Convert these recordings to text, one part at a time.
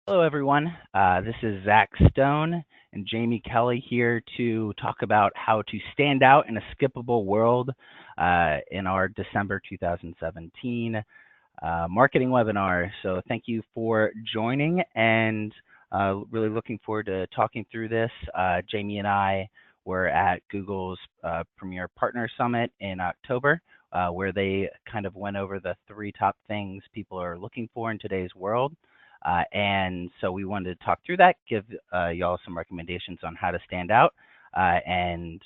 Hello, everyone. This is Zach Stone and Jamie Kelley here to talk about how to stand out in a skippable world in our December 2017 marketing webinar. So thank you for joining and really looking forward to talking through this. Jamie and I were at Google's Premier Partner Summit in October, where they kind of went over the three top things people are looking for in today's world. And so we wanted to talk through that, give y'all some recommendations on how to stand out and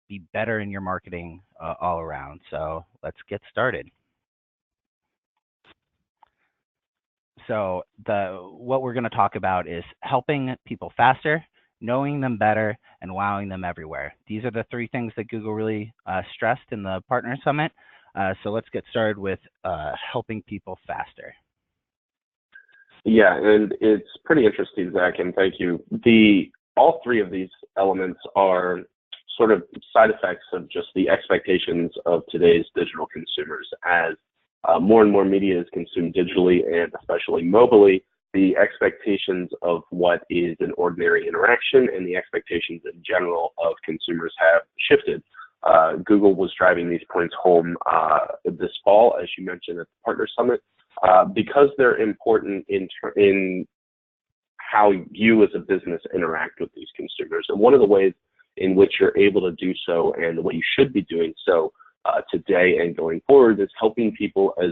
be better in your marketing all around. So let's get started. So what we're going to talk about is helping people faster, knowing them better, and wowing them everywhere. These are the three things that Google really stressed in the Partner Summit. So let's get started with helping people faster. Yeah, and it's pretty interesting, Zach, and thank you. All three of these elements are sort of side effects of just the expectations of today's digital consumers. As more and more media is consumed digitally and especially mobilely, the expectations of what is an ordinary interaction and the expectations in general of consumers have shifted. Google was driving these points home this fall, as you mentioned at the Partner Summit, because they're important in how you as a business interact with these consumers. And one of the ways in which you're able to do so and the way you should be doing so today and going forward is helping people as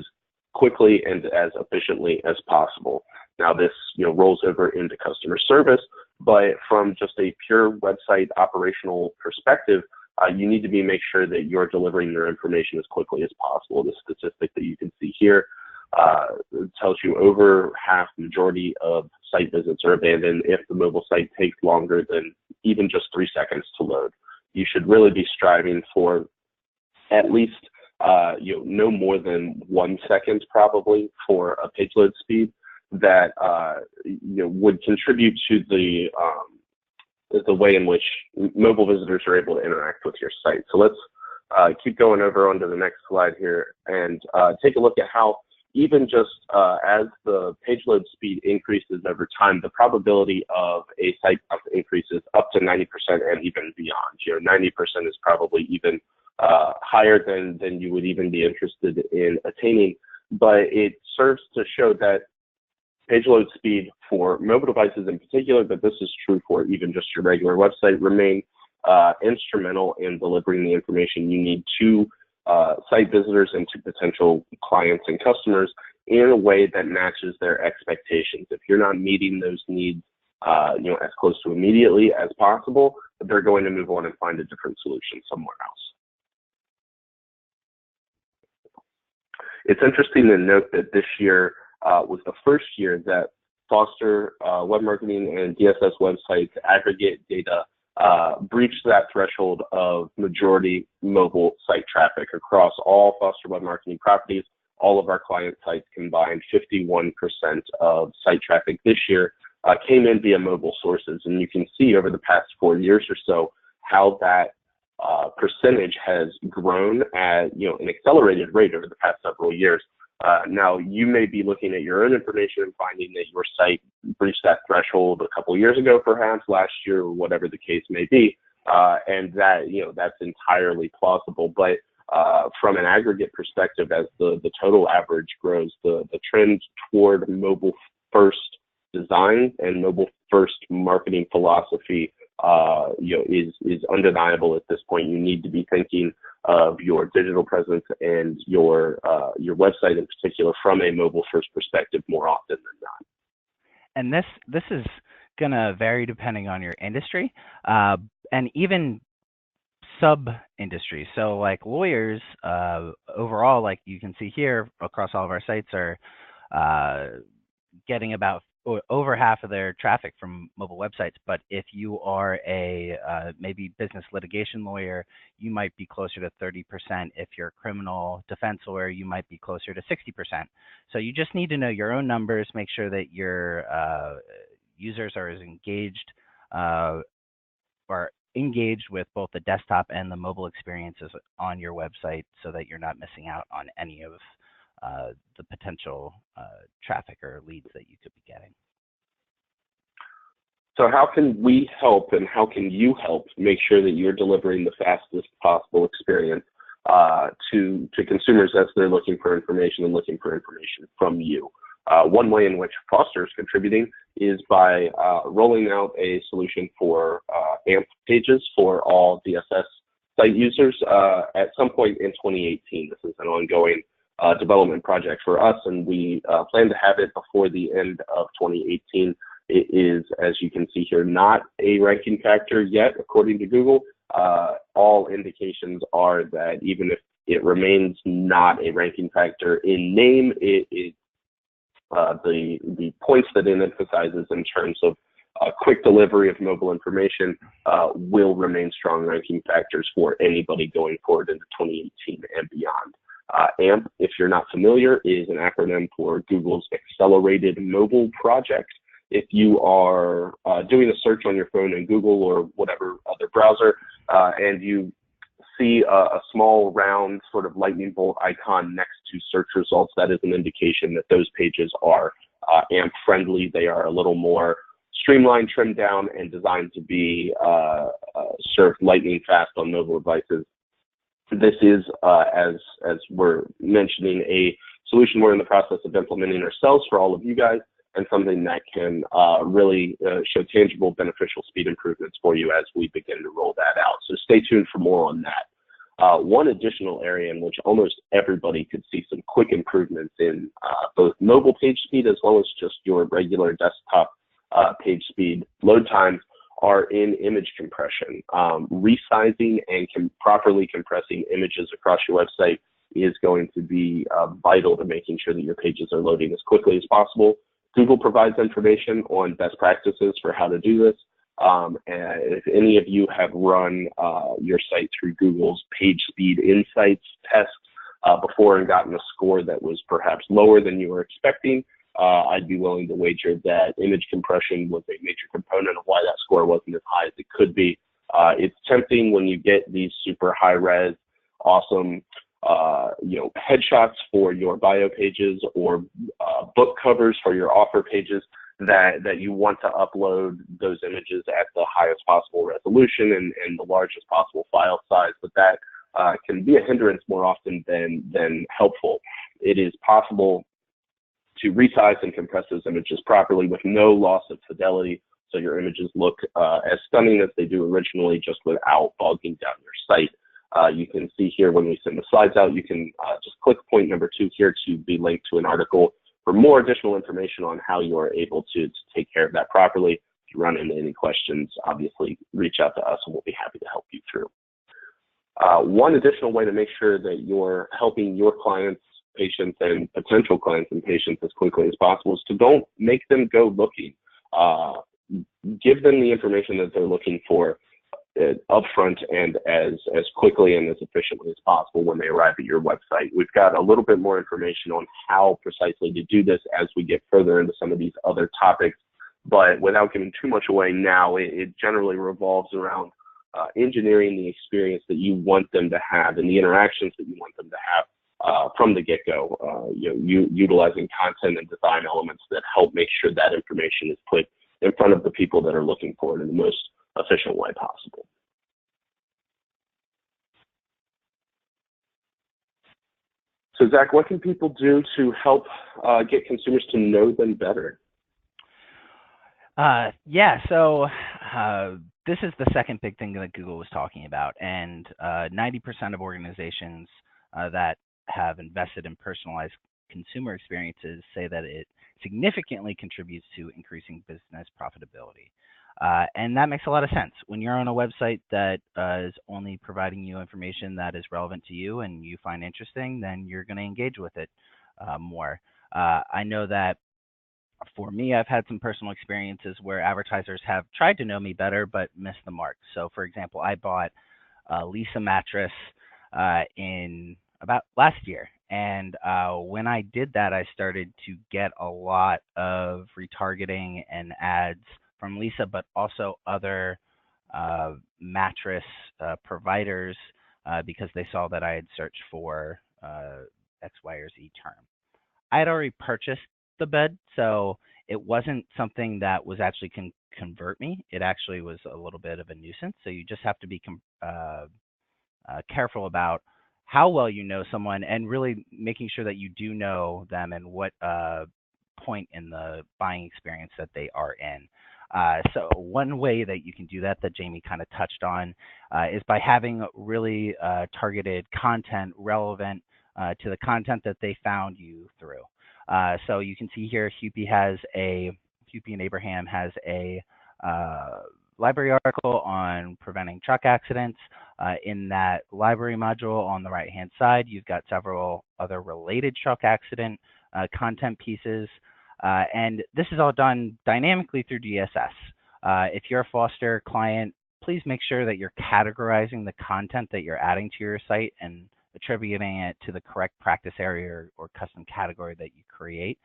quickly and as efficiently as possible. Now this rolls over into customer service, but from just a pure website operational perspective, you need to make sure that you're delivering your information as quickly as possible. The statistic that you can see here tells you over half, majority of site visits are abandoned if the mobile site takes longer than even just 3 seconds to load. You should really be striving for at least no more than 1 second probably for a page load speed that would contribute to the way in which mobile visitors are able to interact with your site. So let's keep going over onto the next slide here and take a look at how even just as the page load speed increases over time, the probability of a site bounce increases up to 90% and even beyond. 90% is probably even higher than you would even be interested in attaining, but it serves to show that page load speed for mobile devices in particular, but this is true for even just your regular website, remain instrumental in delivering the information you need to site visitors and to potential clients and customers in a way that matches their expectations. If you're not meeting those needs, as close to immediately as possible, they're going to move on and find a different solution somewhere else. It's interesting to note that this year was the first year that Foster web marketing and DSS websites aggregate data breached that threshold of majority mobile site traffic across all Foster web marketing properties. All of our client sites combined, 51% of site traffic this year came in via mobile sources. And you can see over the past 4 years or so how that percentage has grown at an accelerated rate over the past several years. Now, you may be looking at your own information and finding that your site breached that threshold a couple of years ago, perhaps last year, or whatever the case may be, and that that's entirely plausible. But from an aggregate perspective, as the total average grows, the trend toward mobile-first design and mobile-first marketing philosophy is undeniable at this point. You need to be thinking of your digital presence and your website in particular from a mobile first perspective more often than not. And this is going to vary depending on your industry and even sub industry. So like lawyers overall, like you can see here across all of our sites, are getting about over half of their traffic from mobile websites. But if you are a maybe business litigation lawyer, you might be closer to 30%. If you're a criminal defense lawyer, you might be closer to 60%. So you just need to know your own numbers, make sure that your users are as engaged with both the desktop and the mobile experiences on your website so that you're not missing out on any of the potential traffic or leads that you could be getting. So how can we help, and how can you help make sure that you're delivering the fastest possible experience to consumers as they're looking for information and looking for information from you? One way in which Foster is contributing is by rolling out a solution for AMP pages for all DSS site users at some point in 2018. This is an ongoing development project for us, and we plan to have it before the end of 2018. It is, as you can see here, not a ranking factor yet, according to Google. All indications are that even if it remains not a ranking factor in name, the points that it emphasizes in terms of quick delivery of mobile information will remain strong ranking factors for anybody going forward into 2018 and beyond. AMP, if you're not familiar, is an acronym for Google's Accelerated Mobile Project. If you are doing a search on your phone in Google or whatever other browser, and you see a small round sort of lightning bolt icon next to search results, that is an indication that those pages are AMP friendly. They are a little more streamlined, trimmed down, and designed to be served lightning fast on mobile devices. This is, as we're mentioning, a solution we're in the process of implementing ourselves for all of you guys, and something that can really show tangible beneficial speed improvements for you as we begin to roll that out. So stay tuned for more on that. One additional area in which almost everybody could see some quick improvements in both mobile page speed as well as just your regular desktop page speed load times are in image compression. Resizing and properly compressing images across your website is going to be vital to making sure that your pages are loading as quickly as possible. Google provides information on best practices for how to do this. And if any of you have run your site through Google's Page Speed Insights test before and gotten a score that was perhaps lower than you were expecting, I'd be willing to wager that image compression was a major component of why that score wasn't as high as it could be. It's tempting when you get these super high-res, awesome headshots for your bio pages or book covers for your offer pages that you want to upload those images at the highest possible resolution and the largest possible file size, but that can be a hindrance more often than helpful. It is possible to resize and compress those images properly with no loss of fidelity, so your images look as stunning as they do originally, just without bogging down your site. You can see here when we send the slides out, you can just click point number 2 here to be linked to an article for more additional information on how you are able to take care of that properly. If you run into any questions, obviously reach out to us and we'll be happy to help you through. One additional way to make sure that you're helping your clients, patients, and potential clients and patients as quickly as possible is to don't make them go looking. Give them the information that they're looking for upfront and as quickly and as efficiently as possible when they arrive at your website. We've got a little bit more information on how precisely to do this as we get further into some of these other topics, but without giving too much away now, it generally revolves around engineering the experience that you want them to have and the interactions that you want them to have from the get-go, utilizing content and design elements that help make sure that information is put in front of the people that are looking for it in the most efficient way possible. So Zach, what can people do to help get consumers to know them better? So this is the second big thing that Google was talking about, and 90% of organizations that have invested in personalized consumer experiences say that it significantly contributes to increasing business profitability. And that makes a lot of sense. When you're on a website that is only providing you information that is relevant to you and you find interesting, then you're going to engage with it more. I know that for me, I've had some personal experiences where advertisers have tried to know me better but missed the mark. So for example, I bought a Lisa mattress in about last year. And when I did that, I started to get a lot of retargeting and ads from Lisa, but also other mattress providers because they saw that I had searched for X, Y, or Z term. I had already purchased the bed, so it wasn't something that was actually can convert me. It actually was a little bit of a nuisance. So you just have to be careful about how well you know someone and really making sure that you do know them and what point in the buying experience that they are in. So one way that you can do that that Jamie kind of touched on is by having really targeted content relevant to the content that they found you through. So you can see here, Hupy and Abraham has a uh, library article on preventing truck accidents. In that library module on the right-hand side, you've got several other related truck accident content pieces. And this is all done dynamically through DSS. If you're a Foster client, please make sure that you're categorizing the content that you're adding to your site and attributing it to the correct practice area or custom category that you create.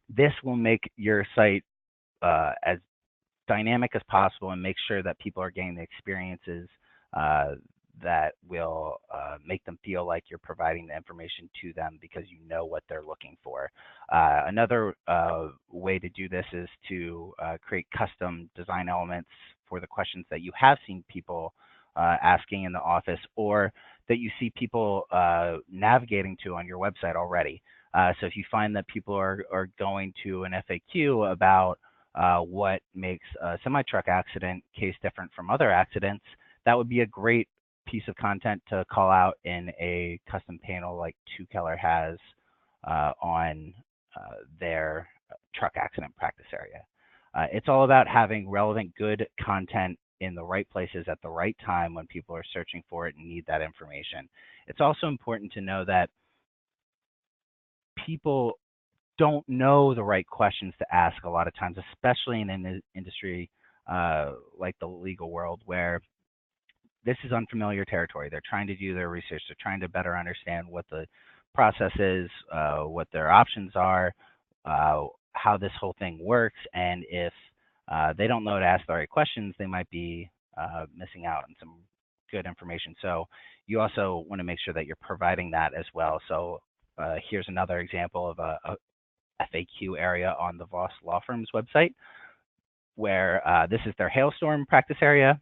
This will make your site as dynamic as possible and make sure that people are getting the experiences that will make them feel like you're providing the information to them because you know what they're looking for. Another way to do this is to create custom design elements for the questions that you have seen people asking in the office or that you see people navigating to on your website already. So if you find that people are going to an FAQ about what makes a semi-truck accident case different from other accidents, that would be a great piece of content to call out in a custom panel like Kelley has on their truck accident practice area. It's all about having relevant, good content in the right places at the right time when people are searching for it and need that information. It's also important to know that people don't know the right questions to ask a lot of times, especially in an industry like the legal world where this is unfamiliar territory. They're trying to do their research. They're trying to better understand what the process is, what their options are, how this whole thing works, and if they don't know to ask the right questions, they might be missing out on some good information. So you also want to make sure that you're providing that as well. So here's another example of a FAQ area on the Voss Law Firm's website, where this is their hailstorm practice area,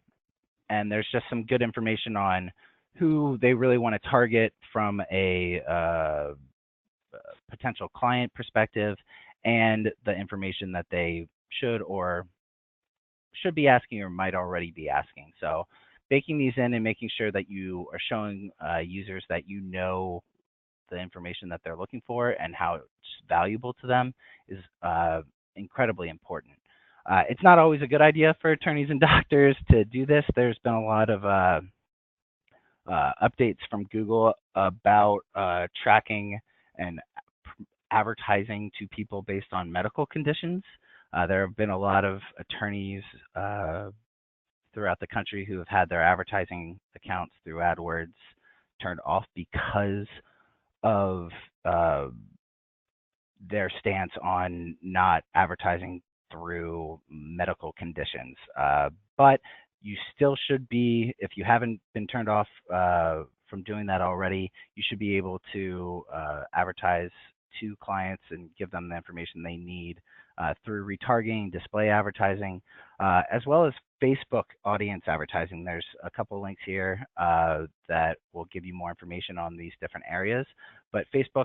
and there's just some good information on who they really want to target from a potential client perspective and the information that they should be asking or might already be asking. So baking these in and making sure that you are showing users that you know the information that they're looking for and how it's valuable to them is incredibly important. It's not always a good idea for attorneys and doctors to do this. There's been a lot of updates from Google about tracking and advertising to people based on medical conditions. There have been a lot of attorneys throughout the country who have had their advertising accounts through AdWords turned off because of their stance on not advertising through medical conditions. But you still should be, if you haven't been turned off from doing that already, you should be able to advertise to clients and give them the information they need through retargeting, display advertising, as well as Facebook audience advertising. There's a couple links here that will give you more information on these different areas. But Facebook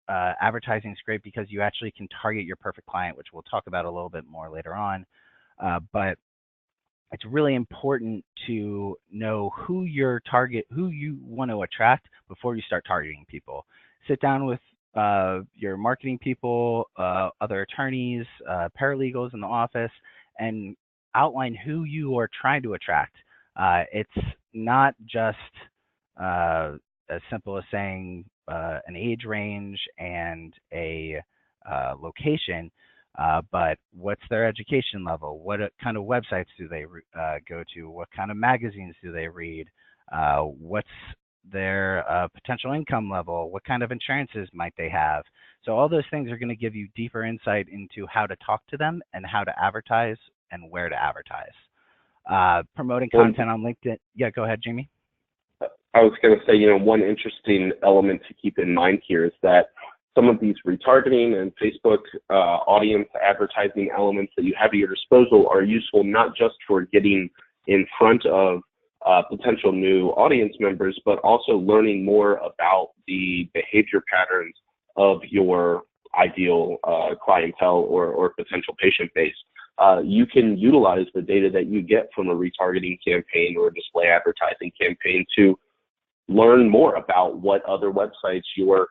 advertising is great because you actually can target your perfect client, which we'll talk about a little bit more later on. But it's really important to know who you want to attract before you start targeting people. Sit down with your marketing people, other attorneys, paralegals in the office, and outline who you are trying to attract. It's not just as simple as saying an age range and a location, but what's their education level? What kind of websites do they go to? What kind of magazines do they read? What's their potential income level? What kind of insurances might they have? So all those things are going to give you deeper insight into how to talk to them and how to advertise and where to advertise. Promoting content on LinkedIn. Yeah, go ahead, Jamie. I was going to say, one interesting element to keep in mind here is that some of these retargeting and Facebook audience advertising elements that you have at your disposal are useful not just for getting in front of potential new audience members, but also learning more about the behavior patterns of your ideal clientele or potential patient base. You can utilize the data that you get from a retargeting campaign or a display advertising campaign to learn more about what other websites your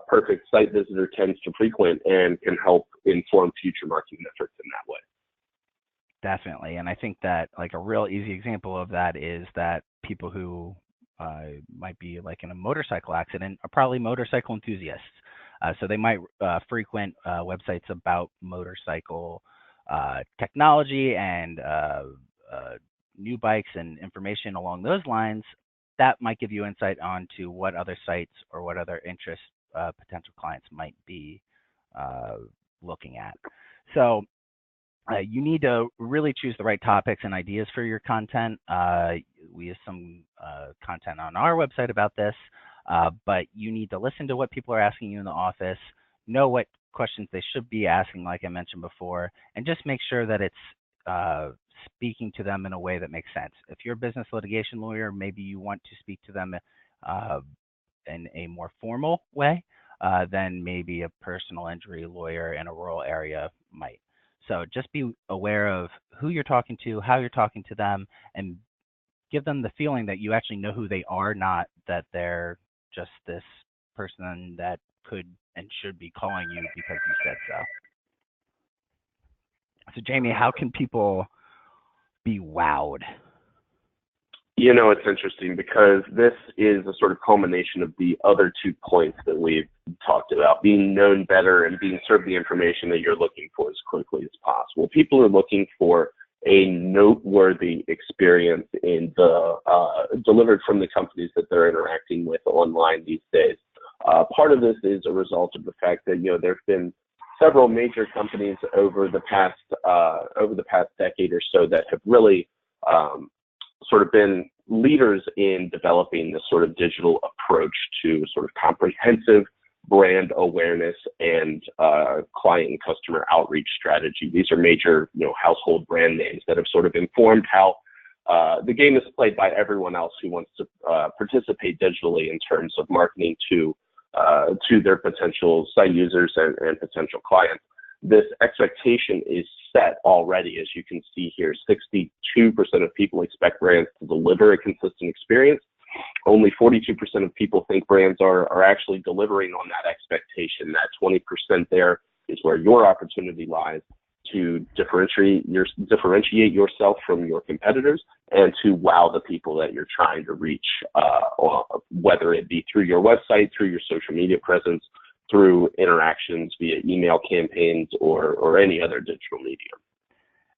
perfect site visitor tends to frequent, and can help inform future marketing efforts in that way. Definitely. And I think that like a real easy example of that is that people who might be like in a motorcycle accident are probably motorcycle enthusiasts. So they might frequent websites about motorcycle technology and new bikes and information along those lines. That might give you insight onto what other sites or what other interests potential clients might be looking at. So you need to really choose the right topics and ideas for your content. We have some content on our website about this, but you need to listen to what people are asking you in the office, know what questions they should be asking, like I mentioned before, and just make sure that it's speaking to them in a way that makes sense. If you're a business litigation lawyer, maybe you want to speak to them in a more formal way than maybe a personal injury lawyer in a rural area might. So just be aware of who you're talking to, how you're talking to them, and give them the feeling that you actually know who they are, not that they're just this person that could and should be calling you because you said so. So Jamie, how can people be wowed? It's interesting because this is a sort of culmination of the other 2 points that we've talked about, being known better and being served the information that you're looking for as quickly as possible. People are looking for a noteworthy experience in the delivered from the companies that they're interacting with online these days. Part of this is a result of the fact that there have been several major companies over the past decade or so that have really sort of been leaders in developing this sort of digital approach to sort of comprehensive brand awareness and client and customer outreach strategy. These are major, household brand names that have sort of informed how the game is played by everyone else who wants to participate digitally in terms of marketing to their potential site users and potential clients. This expectation is set already, as you can see here. 62% of people expect brands to deliver a consistent experience. Only 42% of people think brands are actually delivering on that expectation. That 20% there is where your opportunity lies to differentiate yourself from your competitors and to wow the people that you're trying to reach, whether it be through your website, through your social media presence, through interactions via email campaigns or any other digital medium.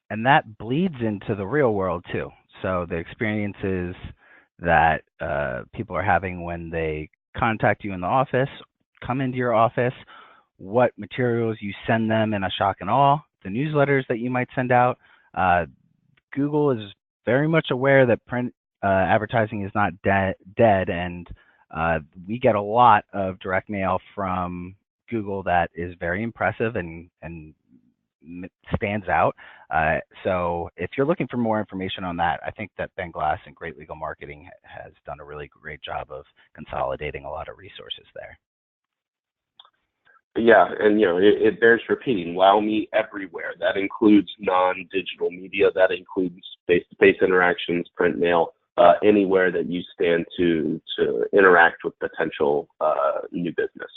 And that bleeds into the real world too. So the experiences that people are having when they contact you in the office, come into your office, what materials you send them in a shock and awe, the newsletters that you might send out. Google is very much aware that print advertising is not dead, and we get a lot of direct mail from Google that is very impressive and stands out. So if you're looking for more information on that, I think that Ben Glass and Great Legal Marketing has done a really great job of consolidating a lot of resources there. Yeah, and it bears repeating. Wow me everywhere. That includes non-digital media. That includes face-to-face interactions, print mail, anywhere that you stand to interact with potential new business.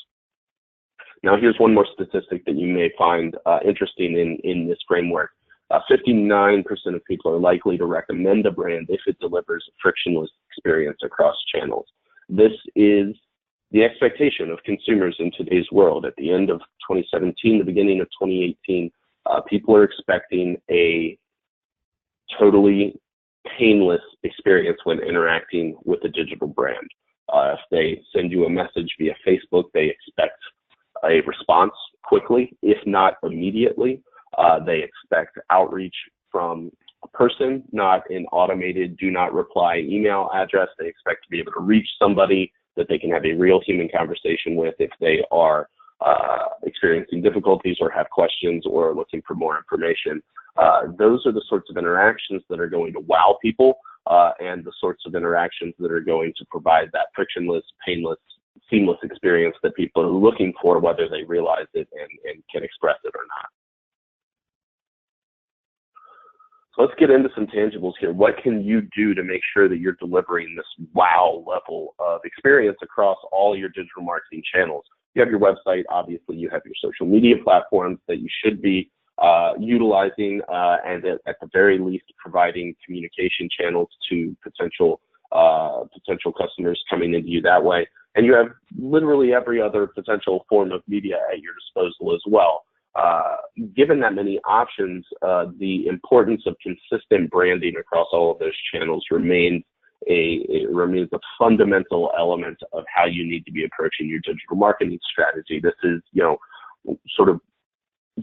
Now, here's one more statistic that you may find interesting in this framework. 59% of people are likely to recommend a brand if it delivers a frictionless experience across channels. This is the expectation of consumers in today's world. At the end of 2017, the beginning of 2018, people are expecting a totally painless experience when interacting with a digital brand. If they send you a message via Facebook, they expect a response quickly, if not immediately. They expect outreach from a person, not an automated do not reply email address. They expect to be able to reach somebody that they can have a real human conversation with if they are experiencing difficulties or have questions or are looking for more information. Those are the sorts of interactions that are going to wow people and the sorts of interactions that are going to provide that frictionless, painless, seamless experience that people are looking for, whether they realize it and can express it or not. So let's get into some tangibles here. What can you do to make sure that you're delivering this wow level of experience across all your digital marketing channels? You have your website, obviously you have your social media platforms that you should be utilizing and at the very least providing communication channels to potential customers coming into you that way. And you have literally every other potential form of media at your disposal as well. Given that many options, the importance of consistent branding across all of those channels remains a fundamental element of how you need to be approaching your digital marketing strategy. This is, sort of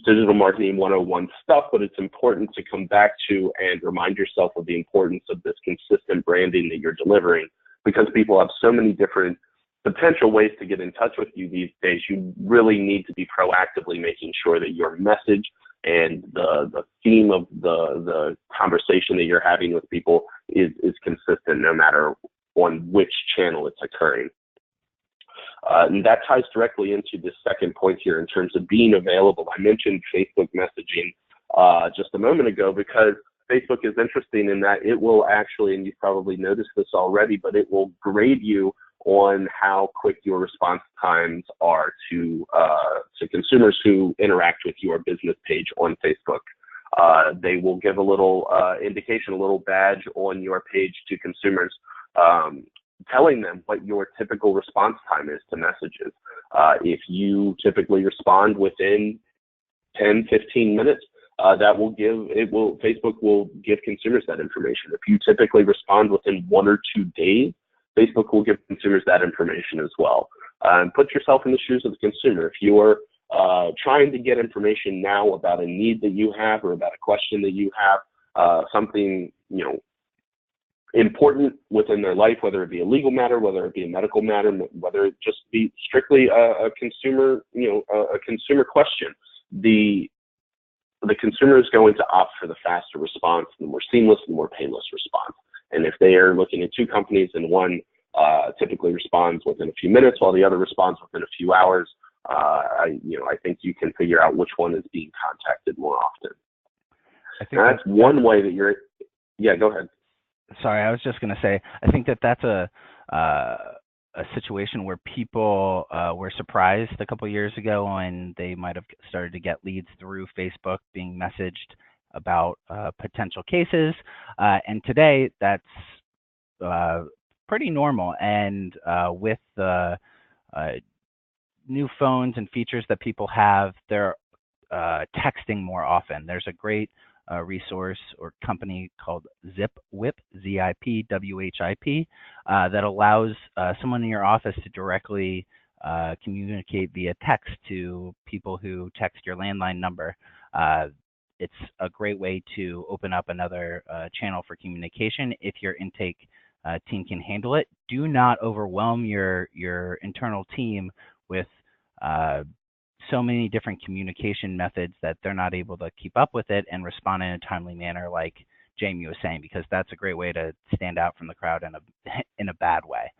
digital marketing 101 stuff, but it's important to come back to and remind yourself of the importance of this consistent branding that you're delivering, because people have so many different potential ways to get in touch with you these days. You really need to be proactively making sure that your message and the theme of the conversation that you're having with people is consistent no matter on which channel it's occurring. And that ties directly into the second point here in terms of being available. I mentioned Facebook messaging just a moment ago because Facebook is interesting in that it will actually, and you've probably noticed this already, but it will grade you on how quick your response times are to consumers who interact with your business page on Facebook. They will give a little indication, a little badge on your page to consumers, telling them what your typical response time is to messages. If you typically respond within 10, 15 minutes, Facebook will give consumers that information. If you typically respond within 1 or 2 days, Facebook will give consumers that information as well. Put yourself in the shoes of the consumer. If you're trying to get information now about a need that you have or about a question that you have, something important within their life, whether it be a legal matter, whether it be a medical matter, whether it just be strictly a consumer, a consumer question, the consumer is going to opt for the faster response, the more seamless, the more painless response. And if they are looking at two companies and one typically responds within a few minutes while the other responds within a few hours, I think you can figure out which one is being contacted more often. I think that's one way that you're. Yeah, go ahead. Sorry, I was just going to say, I think that's a situation where people were surprised a couple years ago when they might have started to get leads through Facebook being messaged about potential cases, and today that's pretty normal. And with the new phones and features that people have, they're texting more often. There's a great resource or company called ZipWhip, ZipWhip, that allows someone in your office to directly communicate via text to people who text your landline number. It's a great way to open up another channel for communication if your intake team can handle it. Do not overwhelm your internal team with so many different communication methods that they're not able to keep up with it and respond in a timely manner, like Jamie was saying, because that's a great way to stand out from the crowd in a bad way.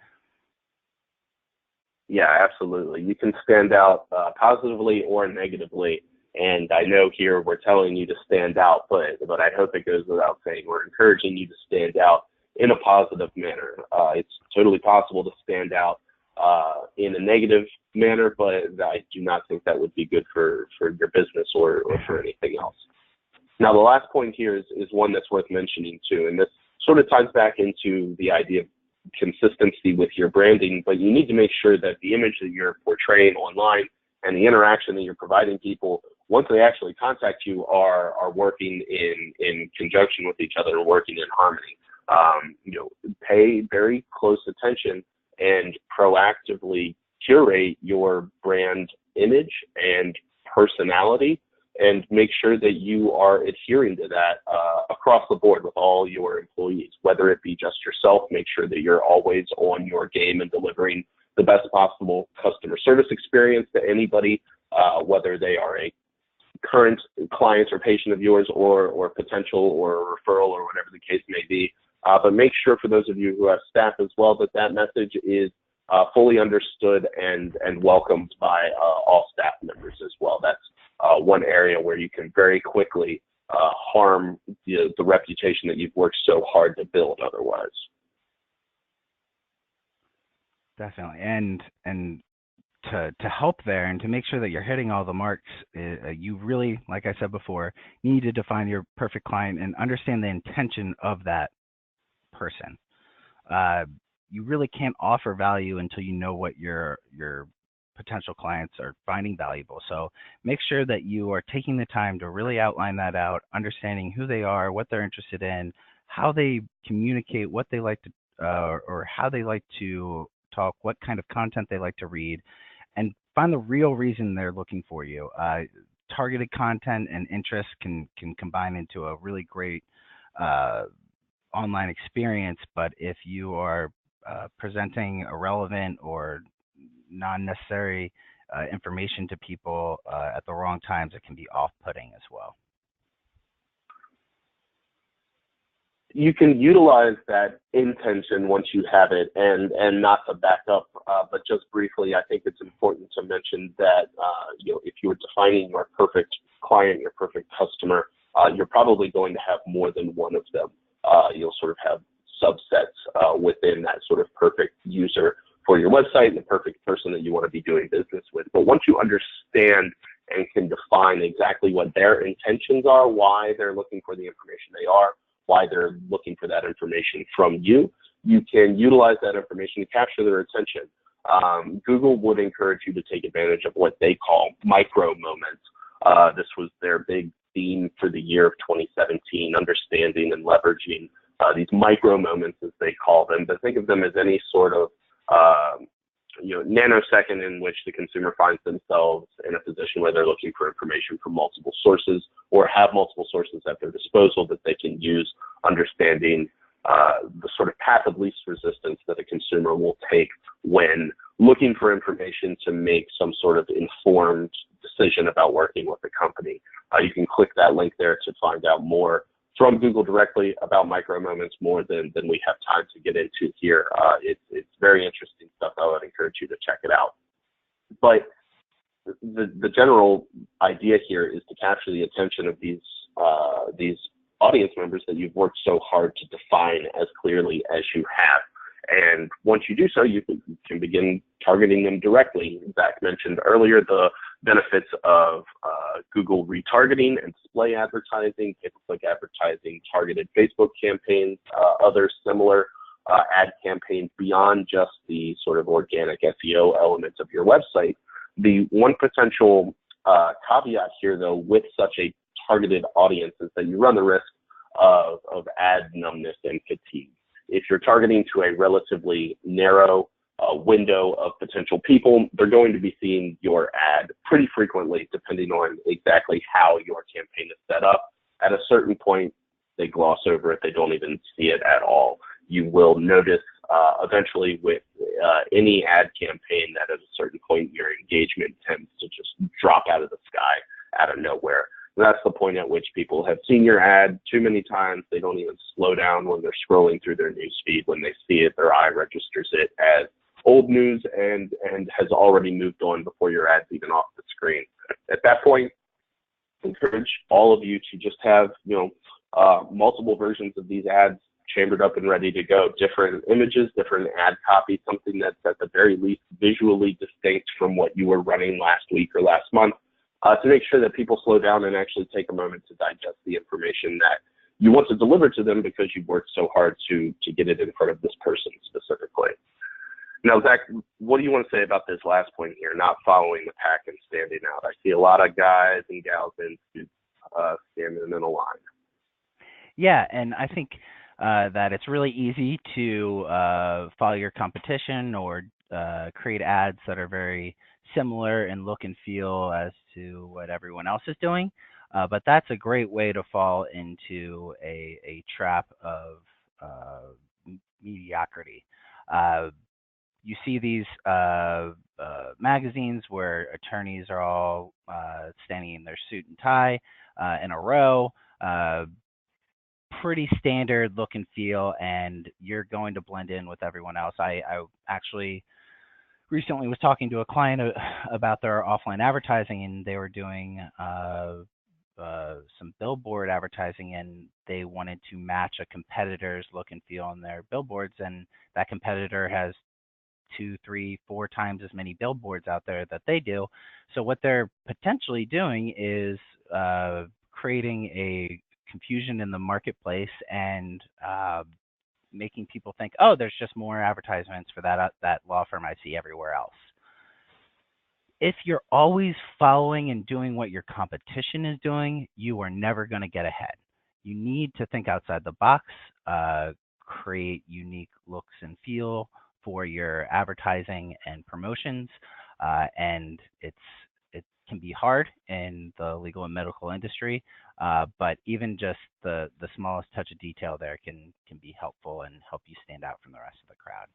Yeah, absolutely. You can stand out positively or negatively. And I know here we're telling you to stand out, but I hope it goes without saying we're encouraging you to stand out in a positive manner. It's totally possible to stand out in a negative manner, but I do not think that would be good for your business or for anything else. Now, the last point here is one that's worth mentioning too, and this sort of ties back into the idea of consistency with your branding, but you need to make sure that the image that you're portraying online and the interaction that you're providing people, once they actually contact you, are working in conjunction with each other and working in harmony. Pay very close attention and proactively curate your brand image and personality and make sure that you are adhering to that across the board with all your employees, whether it be just yourself. Make sure that you're always on your game and delivering the best possible customer service experience to anybody, whether they are a current client or patient of yours or potential or a referral or whatever the case may be. But make sure for those of you who have staff as well that that message is fully understood and welcomed by all staff members as well. That's one area where you can very quickly harm the reputation that you've worked so hard to build otherwise. Definitely. And to help there and to make sure that you're hitting all the marks, you really, like I said before, need to define your perfect client and understand the intention of that person. You really can't offer value until you know what your potential clients are finding valuable. So make sure that you are taking the time to really outline that out, understanding who they are, what they're interested in, how they communicate, what they like to, or how they like to talk, what kind of content they like to read, and find the real reason they're looking for you. Targeted content and interest can combine into a really great online experience, but if you are presenting irrelevant or non-necessary information to people at the wrong times, it can be off-putting as well. You can utilize that intention once you have it, and not to back up, but just briefly, I think it's important to mention that if you were defining your perfect client, your perfect customer, you're probably going to have more than one of them. You'll sort of have subsets within that sort of perfect user for your website and the perfect person that you want to be doing business with. But once you understand and can define exactly what their intentions are, why they're looking for the information they are, why they're looking for that information from you, you can utilize that information to capture their attention. Google would encourage you to take advantage of what they call micro moments. This was their big theme for the year of 2017, understanding and leveraging these micro moments, as they call them. But think of them as any sort of nanosecond in which the consumer finds themselves in a position where they're looking for information from multiple sources or have multiple sources at their disposal that they can use, understanding the sort of path of least resistance that a consumer will take when looking for information to make some sort of informed decision about working with the company. You can click that link there to find out more from Google directly about micro moments, more than we have time to get into here. It's very interesting stuff. I would encourage you to check it out. But the general idea here is to capture the attention of these audience members that you've worked so hard to define as clearly as you have. And once you do so, you can begin targeting them directly. Zach mentioned earlier the benefits of Google retargeting and display advertising, pay-per-click advertising, targeted Facebook campaigns, other similar ad campaigns beyond just the sort of organic SEO elements of your website. The one potential caveat here, though, with such a targeted audience is that you run the risk of ad numbness and fatigue. If you're targeting to a relatively narrow window of potential people, they're going to be seeing your ad pretty frequently, depending on exactly how your campaign is set up. At a certain point, they gloss over it. They don't even see it at all. You will notice eventually with any ad campaign that at a certain point your engagement tends to just drop out of the sky, out of nowhere. That's the point at which people have seen your ad too many times. They don't even slow down when they're scrolling through their news feed. When they see it, their eye registers it as old news and has already moved on before your ad's even off the screen. At that point, I encourage all of you to just have multiple versions of these ads chambered up and ready to go. Different images, different ad copy, something that's at the very least visually distinct from what you were running last week or last month. To make sure that people slow down and actually take a moment to digest the information that you want to deliver to them because you've worked so hard to get it in front of this person specifically. Now, Zach, what do you want to say about this last point here, not following the pack and standing out? I see a lot of guys and gals standing in a line. Yeah, and I think that it's really easy to follow your competition or create ads that are very similar in look and feel as to what everyone else is doing. But that's a great way to fall into a trap of mediocrity. Uh, you see these magazines where attorneys are all standing in their suit and tie in a row, uh, pretty standard look and feel, and you're going to blend in with everyone else. I actually recently was talking to a client about their offline advertising, and they were doing some billboard advertising, and they wanted to match a competitor's look and feel on their billboards, and that competitor has two, three, four times as many billboards out there that they do. So what they're potentially doing is creating a confusion in the marketplace and making people think, oh, there's just more advertisements for that law firm I see everywhere else. If you're always following and doing what your competition is doing, you are never going to get ahead. You need to think outside the box, create unique looks and feel for your advertising and promotions, and it can be hard in the legal and medical industry, but even just the smallest touch of detail there can be helpful and help you stand out from the rest of the crowd.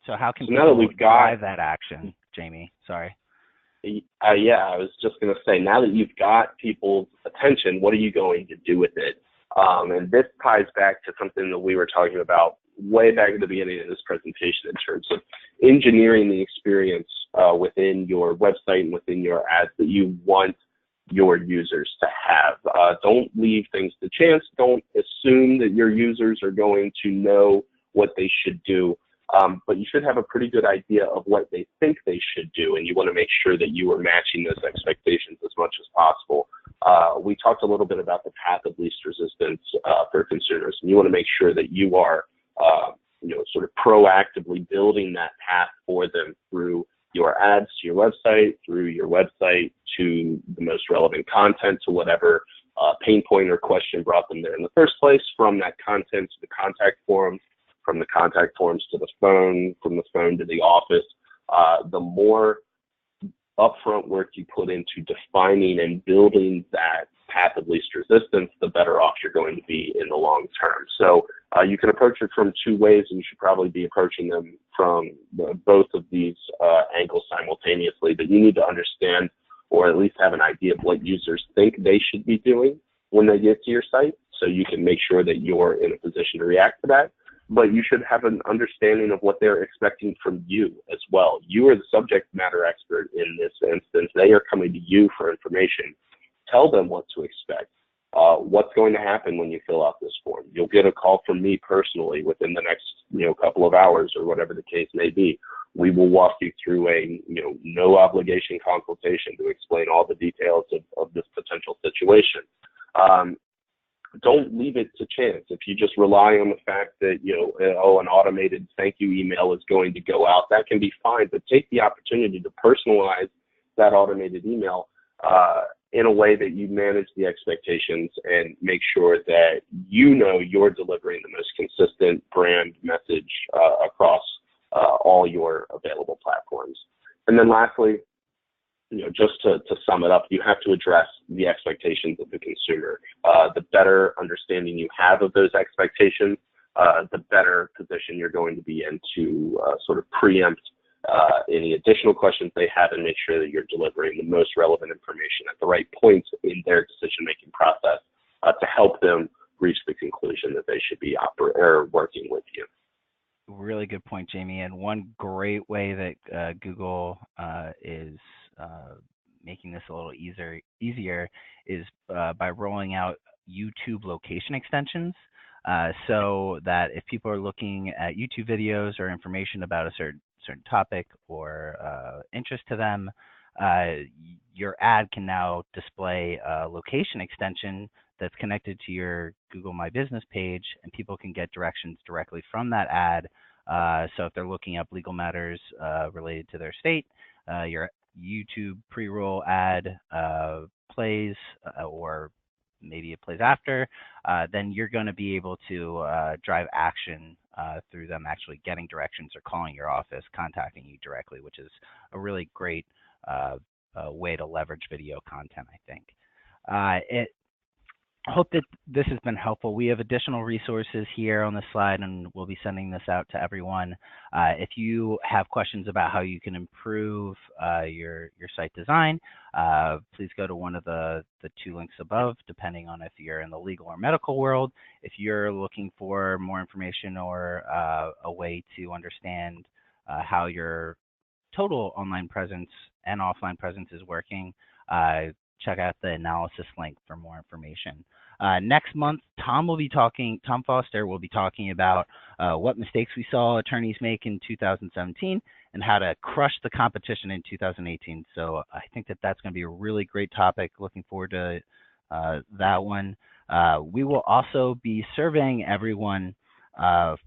So how can So now that people we've got, drive that action, Jamie? Sorry. yeah, I was just going to say, now that you've got people's attention, what are you going to do with it? And this ties back to something that we were talking about way back at the beginning of this presentation in terms of engineering the experience within your website and within your ads that you want your users to have. Don't leave things to chance. Don't assume that your users are going to know what they should do. But you should have a pretty good idea of what they think they should do, and you want to make sure that you are matching those expectations as much as possible. We talked a little bit about the path of least resistance for consumers, and you want to make sure that you are, sort of proactively building that path for them through your ads to your website, through your website to the most relevant content, to whatever pain point or question brought them there in the first place, from that content to the contact forms, from the contact forms to the phone, from the phone to the office. The more upfront work you put into defining and building that path of least resistance, the better off you're going to be in the long term. So you can approach it from two ways, and you should probably be approaching them from both of these angles simultaneously. But you need to understand, or at least have an idea of what users think they should be doing when they get to your site, so you can make sure that you're in a position to react to that. But you should have an understanding of what they're expecting from you as well. You are the subject matter expert in this instance. They are coming to you for information. Tell them what to expect. What's going to happen when you fill out this form? You'll get a call from me personally within the next couple of hours, or whatever the case may be. We will walk you through a no obligation consultation to explain all the details of this potential situation. Don't leave it to chance. If you just rely on the fact that, an automated thank you email is going to go out, that can be fine, but take the opportunity to personalize that automated email in a way that you manage the expectations and make sure that you're delivering the most consistent brand message across all your available platforms. And then lastly, just to sum it up, you have to address the expectations of the consumer. The better understanding you have of those expectations, the better position you're going to be in to sort of preempt any additional questions they have, and make sure that you're delivering the most relevant information at the right points in their decision-making process to help them reach the conclusion that they should be working with you. Really good point, Jamie. And one great way that Google is making this a little easier is by rolling out YouTube location extensions, so that if people are looking at YouTube videos or information about a certain topic or interest to them, your ad can now display a location extension that's connected to your Google My Business page, and people can get directions directly from that ad. So if they're looking up legal matters related to their state, your YouTube pre-roll ad plays, or maybe it plays after, then you're going to be able to drive action through them actually getting directions or calling your office, contacting you directly, which is a really great way to leverage video content, I think. It hope that this has been helpful. We have additional resources here on the slide, and we'll be sending this out to everyone. If you have questions about how you can improve your site design, please go to one of the two links above, depending on if you're in the legal or medical world. If you're looking for more information or a way to understand how your total online presence and offline presence is working, check out the analysis link for more information. Next month, Tom Foster will be talking about what mistakes we saw attorneys make in 2017 and how to crush the competition in 2018. So I think that that's going to be a really great topic. Looking forward to that one. We will also be surveying everyone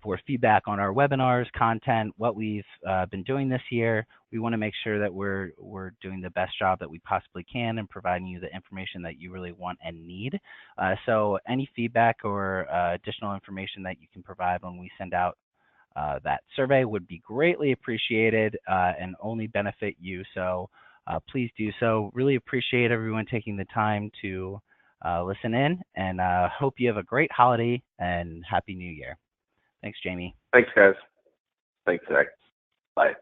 for feedback on our webinars, content, what we've been doing this year. We want to make sure that we're doing the best job that we possibly can and providing you the information that you really want and need. So any feedback or additional information that you can provide when we send out that survey would be greatly appreciated and only benefit you. So please do so. Really appreciate everyone taking the time to listen in, and hope you have a great holiday and Happy New Year. Thanks, Jamie. Thanks, guys. Thanks, Zach. Bye.